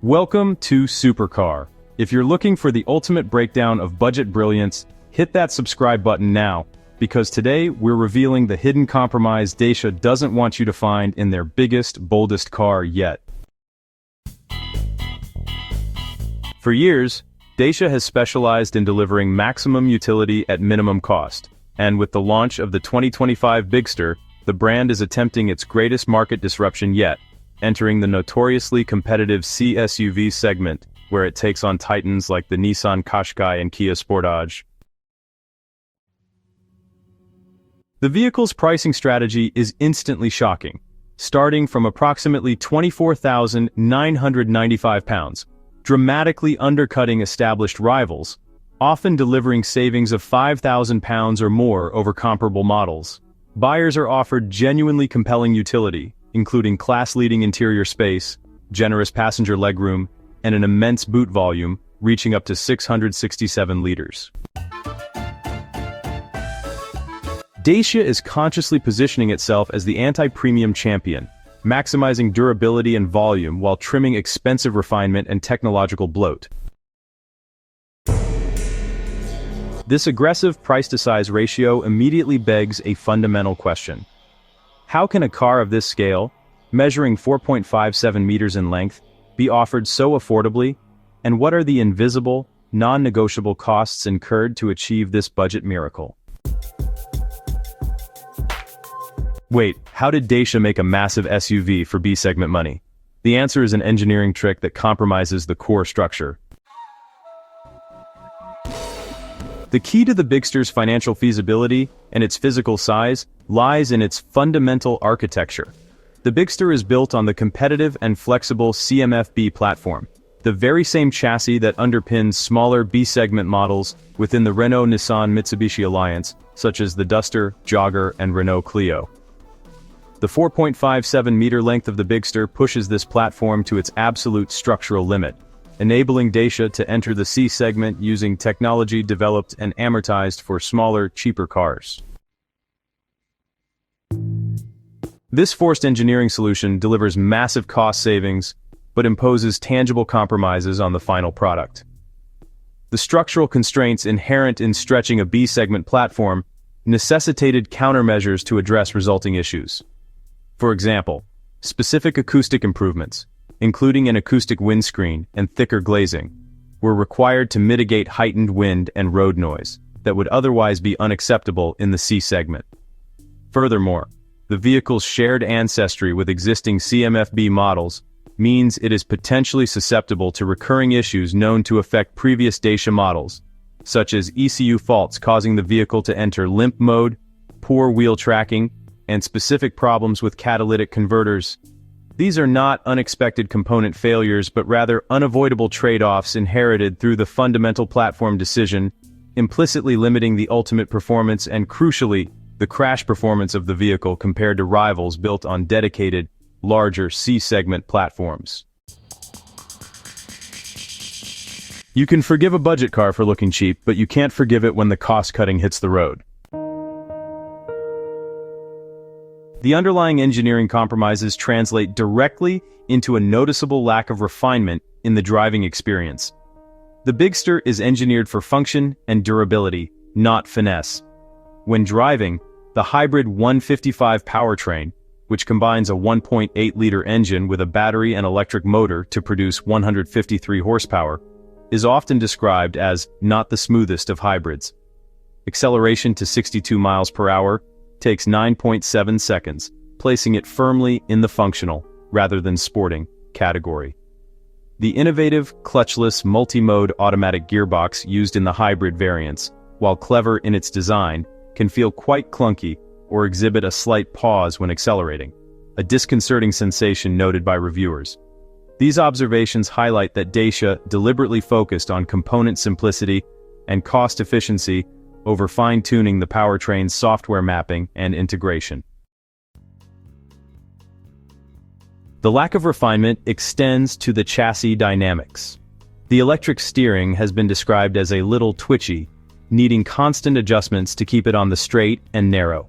Welcome to Supercar. If you're looking for the ultimate breakdown of budget brilliance, hit that subscribe button now, because today we're revealing the hidden compromise Dacia doesn't want you to find in their biggest, boldest car yet. For years, Dacia has specialized in delivering maximum utility at minimum cost, and with the launch of the 2025 Bigster, the brand is attempting its greatest market disruption yet, entering the notoriously competitive C-SUV segment, where it takes on titans like the Nissan Qashqai and Kia Sportage. The vehicle's pricing strategy is instantly shocking, starting from approximately £24,995, dramatically undercutting established rivals, often delivering savings of £5,000 or more over comparable models. Buyers are offered genuinely compelling utility, including class-leading interior space, generous passenger legroom, and an immense boot volume, reaching up to 667 liters. Dacia is consciously positioning itself as the anti-premium champion, maximizing durability and volume while trimming expensive refinement and technological bloat. This aggressive price-to-size ratio immediately begs a fundamental question. How can a car of this scale, measuring 4.57 meters in length, be offered so affordably, and what are the invisible, non-negotiable costs incurred to achieve this budget miracle? Wait, how did Dacia make a massive SUV for B-segment money? The answer is an engineering trick that compromises the core structure. The key to the Bigster's financial feasibility and its physical size lies in its fundamental architecture. The Bigster is built on the competitive and flexible CMF-B platform, the very same chassis that underpins smaller B-segment models within the Renault-Nissan-Mitsubishi alliance, such as the Duster, Jogger, and Renault Clio. The 4.57-meter length of the Bigster pushes this platform to its absolute structural limit, enabling Dacia to enter the C segment using technology developed and amortized for smaller, cheaper cars. This forced engineering solution delivers massive cost savings, but imposes tangible compromises on the final product. The structural constraints inherent in stretching a B-segment platform necessitated countermeasures to address resulting issues. For example, specific acoustic improvements, including an acoustic windscreen and thicker glazing, were required to mitigate heightened wind and road noise that would otherwise be unacceptable in the C segment. Furthermore, the vehicle's shared ancestry with existing CMF-B models means it is potentially susceptible to recurring issues known to affect previous Dacia models, such as ECU faults causing the vehicle to enter limp mode, poor wheel tracking, and specific problems with catalytic converters. These are not unexpected component failures but rather unavoidable trade-offs inherited through the fundamental platform decision, implicitly limiting the ultimate performance and, crucially, the crash performance of the vehicle compared to rivals built on dedicated, larger C-segment platforms. You can forgive a budget car for looking cheap, but you can't forgive it when the cost-cutting hits the road. The underlying engineering compromises translate directly into a noticeable lack of refinement in the driving experience. The Bigster is engineered for function and durability, not finesse. When driving, the hybrid 155 powertrain, which combines a 1.8-liter engine with a battery and electric motor to produce 153 horsepower, is often described as not the smoothest of hybrids. Acceleration to 62 miles per hour takes 9.7 seconds, placing it firmly in the functional, rather than sporting, category. The innovative, clutchless, multi-mode automatic gearbox used in the hybrid variants, while clever in its design, can feel quite clunky or exhibit a slight pause when accelerating, a disconcerting sensation noted by reviewers. These observations highlight that Dacia deliberately focused on component simplicity and cost efficiency over fine-tuning the powertrain's software mapping and integration. The lack of refinement extends to the chassis dynamics. The electric steering has been described as a little twitchy, needing constant adjustments to keep it on the straight and narrow.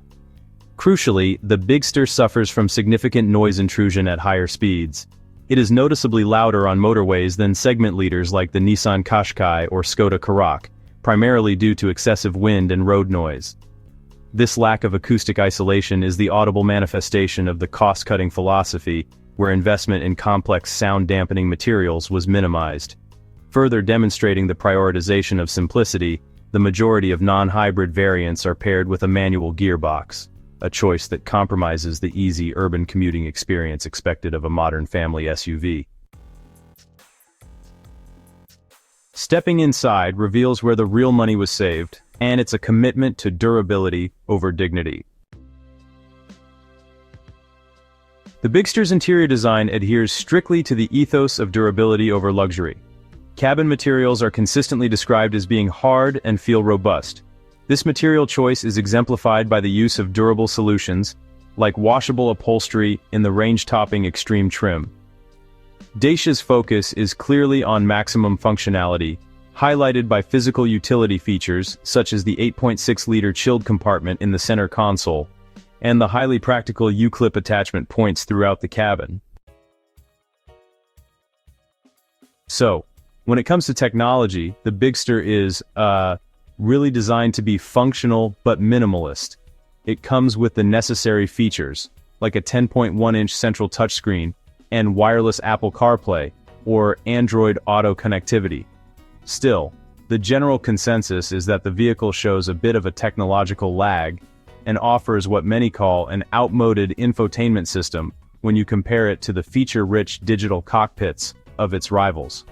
Crucially, the Bigster suffers from significant noise intrusion at higher speeds, It is noticeably louder on motorways than segment leaders like the Nissan Qashqai or Skoda Karoq, primarily due to excessive wind and road noise. This lack of acoustic isolation is the audible manifestation of the cost-cutting philosophy, where investment in complex sound-dampening materials was minimized. Further demonstrating the prioritization of simplicity, the majority of non-hybrid variants are paired with a manual gearbox, a choice that compromises the easy urban commuting experience expected of a modern family SUV. Stepping inside reveals where the real money was saved, and it's a commitment to durability over dignity. The Bigster's interior design adheres strictly to the ethos of durability over luxury. Cabin materials are consistently described as being hard and feel robust. This material choice is exemplified by the use of durable solutions, like washable upholstery in the range-topping Extreme trim. Dacia's focus is clearly on maximum functionality, highlighted by physical utility features such as the 8.6-liter chilled compartment in the center console, and the highly practical U-clip attachment points throughout the cabin. So, when it comes to technology, the Bigster is, really designed to be functional but minimalist. It comes with the necessary features, like a 10.1-inch central touchscreen and wireless Apple CarPlay or Android Auto connectivity. Still, the general consensus is that the vehicle shows a bit of a technological lag and offers what many call an outmoded infotainment system when you compare it to the feature-rich digital cockpits of its rivals.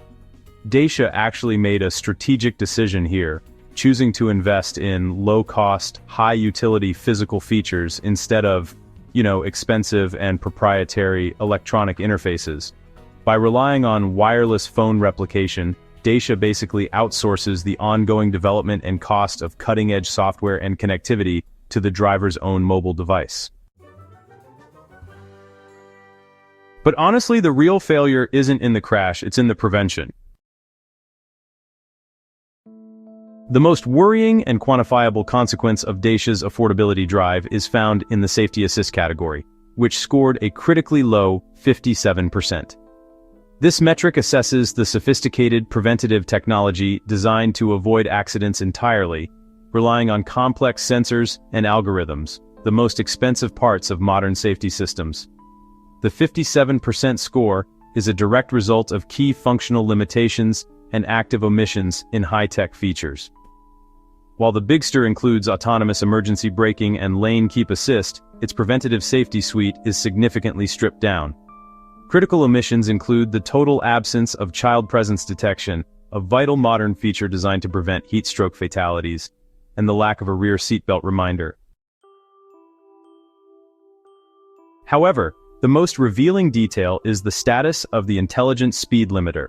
Dacia actually made a strategic decision here, choosing to invest in low-cost, high-utility physical features instead of, expensive and proprietary electronic interfaces. By relying on wireless phone replication, Dacia basically outsources the ongoing development and cost of cutting-edge software and connectivity to the driver's own mobile device. But honestly, the real failure isn't in the crash, it's in the prevention. The most worrying and quantifiable consequence of Dacia's affordability drive is found in the safety assist category, which scored a critically low 57%. This metric assesses the sophisticated preventative technology designed to avoid accidents entirely, relying on complex sensors and algorithms, the most expensive parts of modern safety systems. The 57% score is a direct result of key functional limitations and active omissions in high-tech features. While the Bigster includes autonomous emergency braking and lane keep assist, its preventative safety suite is significantly stripped down. Critical omissions include the total absence of child presence detection, a vital modern feature designed to prevent heat stroke fatalities, and the lack of a rear seatbelt reminder. However, the most revealing detail is the status of the intelligent speed limiter.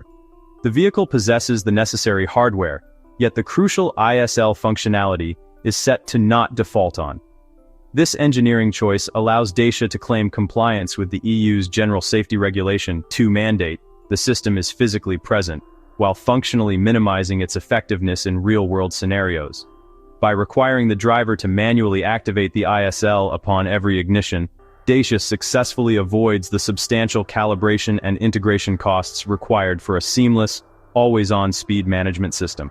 The vehicle possesses the necessary hardware, yet the crucial ISL functionality is set to not default on. This engineering choice allows Dacia to claim compliance with the EU's General Safety Regulation 2 mandate. The system is physically present, while functionally minimizing its effectiveness in real-world scenarios. By requiring the driver to manually activate the ISL upon every ignition, Dacia successfully avoids the substantial calibration and integration costs required for a seamless, always-on speed management system.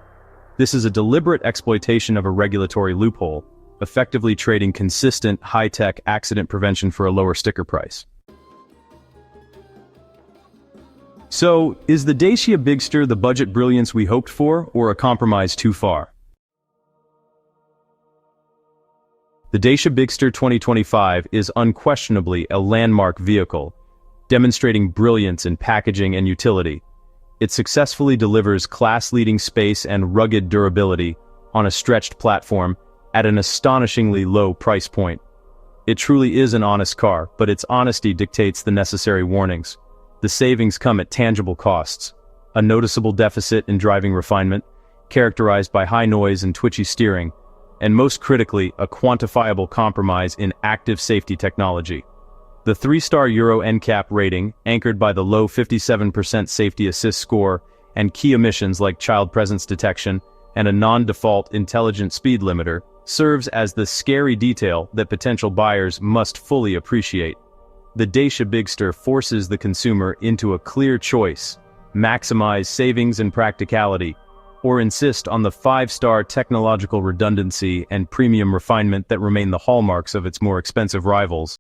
This is a deliberate exploitation of a regulatory loophole, effectively trading consistent, high-tech accident prevention for a lower sticker price. So, is the Dacia Bigster the budget brilliance we hoped for, or a compromise too far? The Dacia Bigster 2025 is unquestionably a landmark vehicle, demonstrating brilliance in packaging and utility. It successfully delivers class-leading space and rugged durability on a stretched platform at an astonishingly low price point. It truly is an honest car, but its honesty dictates the necessary warnings. The savings come at tangible costs: a noticeable deficit in driving refinement, characterized by high noise and twitchy steering, and most critically, a quantifiable compromise in active safety technology. The 3-star Euro NCAP rating, anchored by the low 57% safety assist score and key omissions like child presence detection and a non-default intelligent speed limiter, serves as the scary detail that potential buyers must fully appreciate. the Dacia Bigster forces the consumer into a clear choice: maximize savings and practicality, or insist on the 5-star technological redundancy and premium refinement that remain the hallmarks of its more expensive rivals.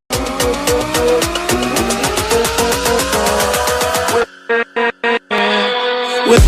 With